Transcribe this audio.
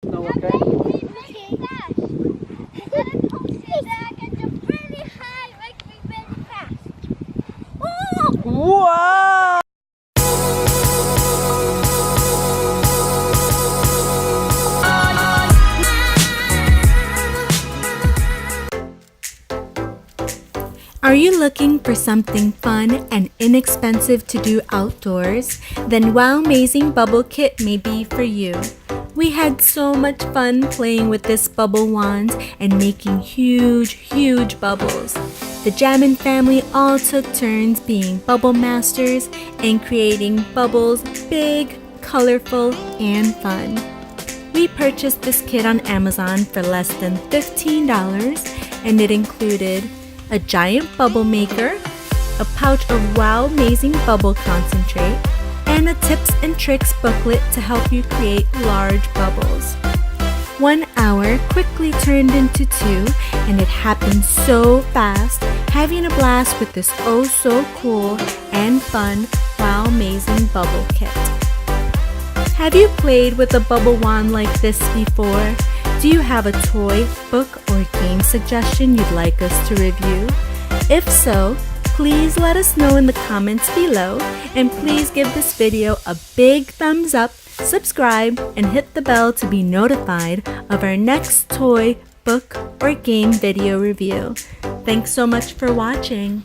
No, okay? Wow! Are you looking for something fun and inexpensive to do outdoors? Then WOWmazing Bubble Kit may be for you. We had so much fun playing with this bubble wand and making huge bubbles. The Jamen family all took turns being bubble masters and creating bubbles big, colorful, and fun. We purchased this kit on Amazon for less than $15 and it included a giant bubble maker, a pouch of WOWmazing bubble concentrate, and a tips and tricks booklet to help you create large bubbles. 1 hour quickly turned into 2, and it happened so fast, having a blast with this oh so cool and fun WOWmazing bubble kit. Have you played with a bubble wand like this before? Do you have a toy, book, or game suggestion you'd like us to review? If so, please let us know in the comments below, and please give this video a big thumbs up, subscribe, and hit the bell to be notified of our next toy, book, or game video review. Thanks so much for watching.